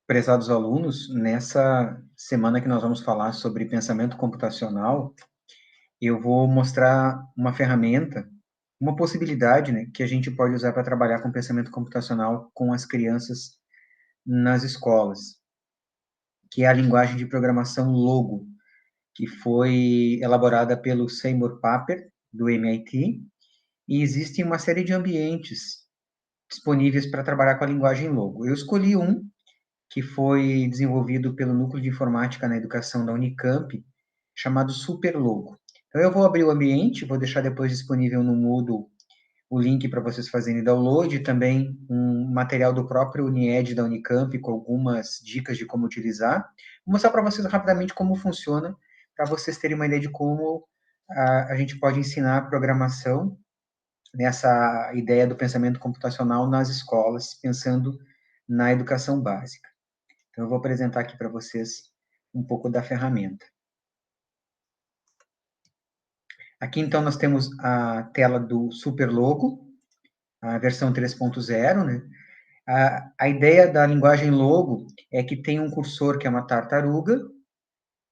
Prezados alunos, nessa semana que nós vamos falar sobre pensamento computacional, eu vou mostrar uma ferramenta, uma possibilidade, né, que a gente pode usar para trabalhar com pensamento computacional com as crianças nas escolas, que é a linguagem de programação Logo, que foi elaborada pelo Seymour Papert, do MIT, e existe uma série de ambientes disponíveis para trabalhar com a linguagem Logo. Eu escolhi um que foi desenvolvido pelo Núcleo de Informática na Educação da Unicamp, chamado Superlogo. Então, eu vou abrir o ambiente, vou deixar depois disponível no Moodle o link para vocês fazerem download, e também um material do próprio Unied da Unicamp, com algumas dicas de como utilizar. Vou mostrar para vocês rapidamente como funciona, para vocês terem uma ideia de como a gente pode ensinar programação nessa ideia do pensamento computacional nas escolas, pensando na educação básica. Então, eu vou apresentar aqui para vocês um pouco da ferramenta. Aqui, então, nós temos a tela do Superlogo, a versão 3.0, né? A ideia da linguagem Logo é que tem um cursor que é uma tartaruga,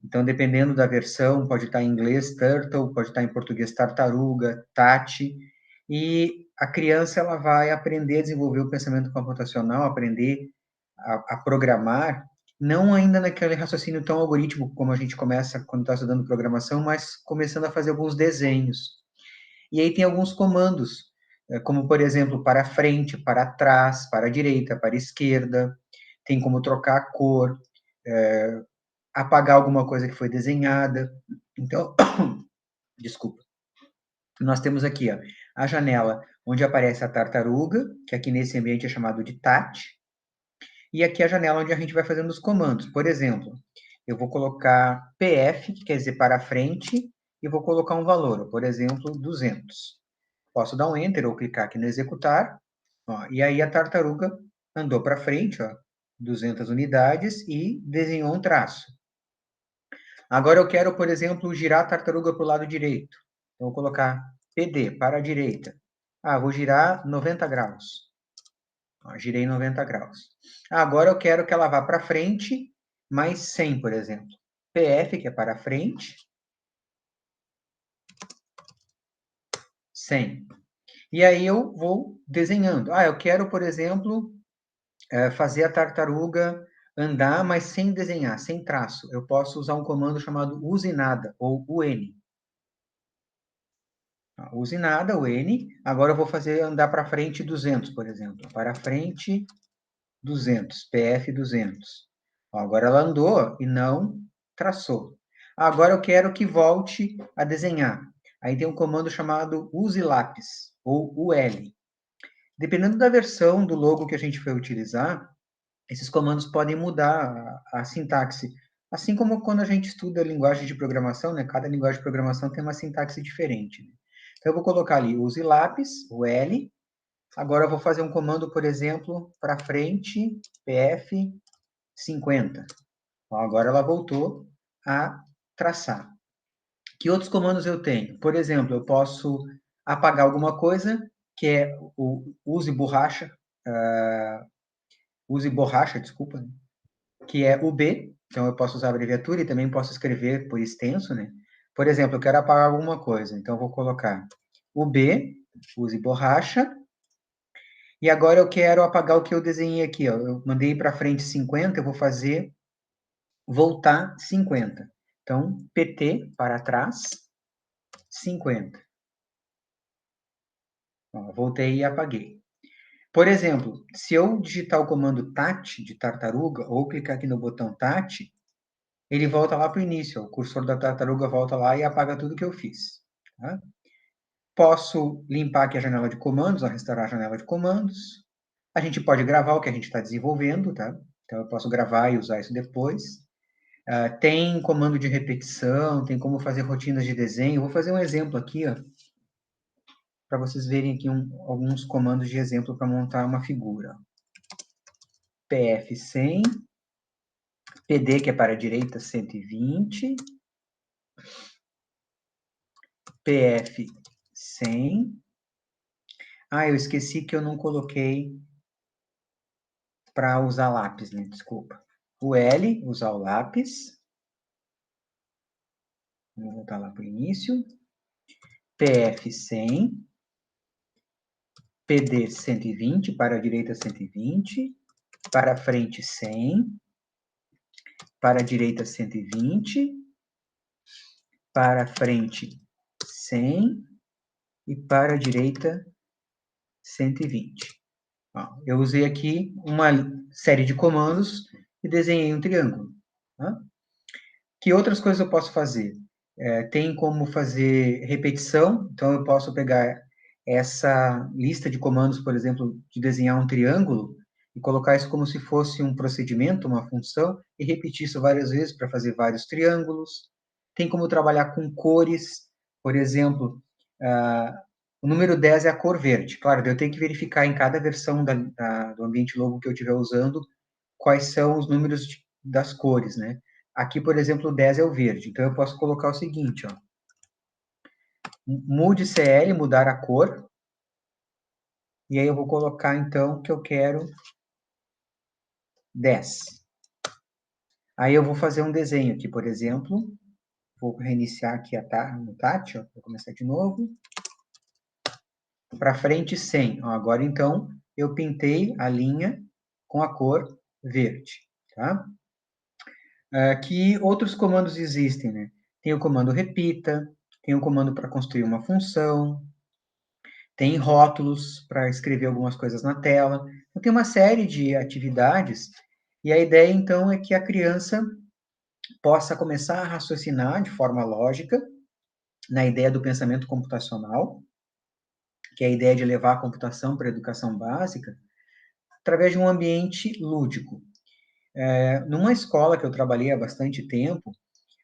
então, dependendo da versão, pode estar em inglês turtle, pode estar em português tartaruga, Tati, e a criança ela vai aprender a desenvolver o pensamento computacional, aprender a programar, não ainda naquele raciocínio tão algorítmico como a gente começa quando está estudando programação, mas começando a fazer alguns desenhos. E aí tem alguns comandos, como, por exemplo, para frente, para trás, para a direita, para a esquerda, tem como trocar a cor, apagar alguma coisa que foi desenhada. Então, desculpa. Nós temos aqui ó, a janela onde aparece a tartaruga, que aqui nesse ambiente é chamado de Tati, e aqui a janela onde a gente vai fazendo os comandos. Por exemplo, eu vou colocar PF, que quer dizer para frente, e vou colocar um valor, por exemplo, 200. Posso dar um Enter ou clicar aqui no executar, ó, e aí a tartaruga andou para frente, ó, 200 unidades, e desenhou um traço. Agora eu quero, por exemplo, girar a tartaruga para o lado direito. Então, vou colocar PD, para a direita. Vou girar 90 graus. Ó, girei 90 graus. Agora eu quero que ela vá para frente, mais 100, por exemplo. PF, que é para frente, 100. E aí eu vou desenhando. Eu quero, por exemplo, fazer a tartaruga andar, mas sem desenhar, sem traço. Eu posso usar um comando chamado use nada, ou UN. Use nada, o N. Agora eu vou fazer andar para frente 200, por exemplo. Para frente 200, PF 200. Agora ela andou e não traçou. Agora eu quero que volte a desenhar. Aí tem um comando chamado use lápis, ou UL. Dependendo da versão do logo que a gente for utilizar, esses comandos podem mudar a sintaxe. Assim como quando a gente estuda linguagem de programação, né? Cada linguagem de programação tem uma sintaxe diferente. Né? Então, eu vou colocar ali, use lápis, o L. Agora, eu vou fazer um comando, por exemplo, para frente, PF 50. Então, agora ela voltou a traçar. Que outros comandos eu tenho? Por exemplo, eu posso apagar alguma coisa, que é o use borracha, desculpa, né? Que é o B, então eu posso usar a abreviatura e também posso escrever por extenso, né? Por exemplo, eu quero apagar alguma coisa, então eu vou colocar o B, use borracha, e agora eu quero apagar o que eu desenhei aqui, ó. Eu mandei para frente 50, eu vou fazer voltar 50. Então, PT, para trás, 50. Ó, voltei e apaguei. Por exemplo, se eu digitar o comando TAT, de tartaruga, ou clicar aqui no botão TAT, ele volta lá para o início, ó, o cursor da tartaruga volta lá e apaga tudo que eu fiz. Tá? Posso limpar aqui a janela de comandos, ó, restaurar a janela de comandos. A gente pode gravar o que a gente está desenvolvendo, tá? Então, eu posso gravar e usar isso depois. Tem comando de repetição, tem como fazer rotinas de desenho. Eu vou fazer um exemplo aqui, ó, para vocês verem aqui alguns comandos de exemplo para montar uma figura. PF 100, PD, que é para a direita, 120, PF 100. Eu esqueci que eu não coloquei para usar lápis, né? Desculpa. O L, usar o lápis. Vamos voltar lá para o início. PF 100. PD 120, para a direita 120. Para a frente 100. Para a direita 120. Para a frente 100. E para a direita 120. Ó, eu usei aqui uma série de comandos e desenhei um triângulo. Tá? Que outras coisas eu posso fazer? Tem como fazer repetição, então eu posso pegar essa lista de comandos, por exemplo, de desenhar um triângulo, e colocar isso como se fosse um procedimento, uma função, e repetir isso várias vezes para fazer vários triângulos. Tem como trabalhar com cores, por exemplo, o número 10 é a cor verde. Claro, eu tenho que verificar em cada versão do ambiente logo que eu estiver usando quais são os números das cores, né? Aqui, por exemplo, o 10 é o verde. Então, eu posso colocar o seguinte, ó. Mude CL, mudar a cor. E aí eu vou colocar, então, que eu quero 10. Aí eu vou fazer um desenho aqui, por exemplo. Vou reiniciar aqui no Tati, ó. Vou começar de novo. Para frente, 100. Ó, agora, então, eu pintei a linha com a cor verde, tá? Que outros comandos existem, né? Tem o comando repita, tem o comando para construir uma função, tem rótulos para escrever algumas coisas na tela. Então, tem uma série de atividades, e a ideia, então, é que a criança possa começar a raciocinar de forma lógica, na ideia do pensamento computacional, que é a ideia de levar a computação para a educação básica, através de um ambiente lúdico. Numa escola que eu trabalhei há bastante tempo,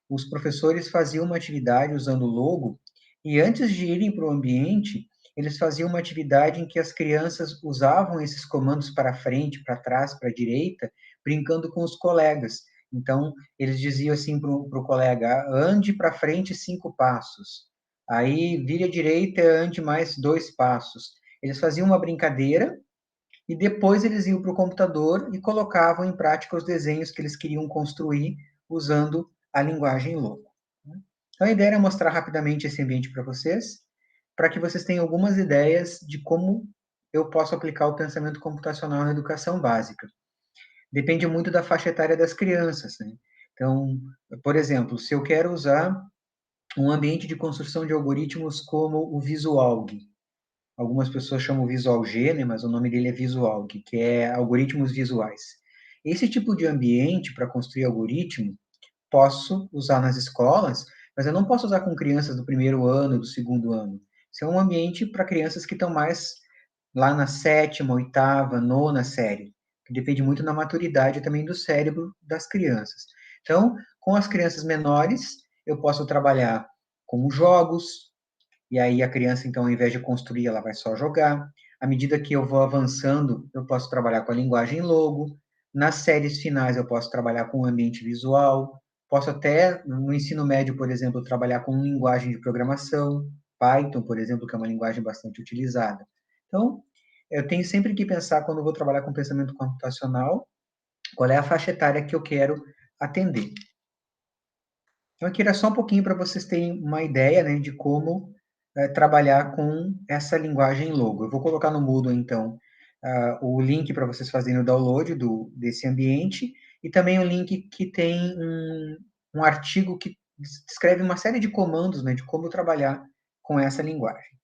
os professores faziam uma atividade usando o logo, e antes de irem para o ambiente, eles faziam uma atividade em que as crianças usavam esses comandos para frente, para trás, para a direita, brincando com os colegas. Então, eles diziam assim para o colega, ande para frente 5 passos. Aí, vire à direita, ande mais 2 passos. Eles faziam uma brincadeira e depois eles iam para o computador e colocavam em prática os desenhos que eles queriam construir usando a linguagem logo. Então, a ideia era mostrar rapidamente esse ambiente para vocês, para que vocês tenham algumas ideias de como eu posso aplicar o pensamento computacional na educação básica. Depende muito da faixa etária das crianças, né? Então, por exemplo, se eu quero usar um ambiente de construção de algoritmos como o Visualg, algumas pessoas chamam Visual G, né, mas o nome dele é Visualg, que é algoritmos visuais. Esse tipo de ambiente para construir algoritmo, posso usar nas escolas, mas eu não posso usar com crianças do primeiro ano, do segundo ano. Isso é um ambiente para crianças que estão mais lá na sétima, oitava, nona série, que depende muito da maturidade também do cérebro das crianças. Então, com as crianças menores, eu posso trabalhar com jogos, e aí a criança, então, ao invés de construir, ela vai só jogar. À medida que eu vou avançando, eu posso trabalhar com a linguagem logo. Nas séries finais, eu posso trabalhar com o ambiente visual. Posso até, no ensino médio, por exemplo, trabalhar com linguagem de programação. Python, por exemplo, que é uma linguagem bastante utilizada. Então, eu tenho sempre que pensar, quando eu vou trabalhar com pensamento computacional, qual é a faixa etária que eu quero atender. Então, aqui era só um pouquinho para vocês terem uma ideia, né, de como trabalhar com essa linguagem logo. Eu vou colocar no Moodle, então, o link para vocês fazerem o download desse ambiente e também o link que tem um artigo que descreve uma série de comandos, né, de como trabalhar com essa linguagem.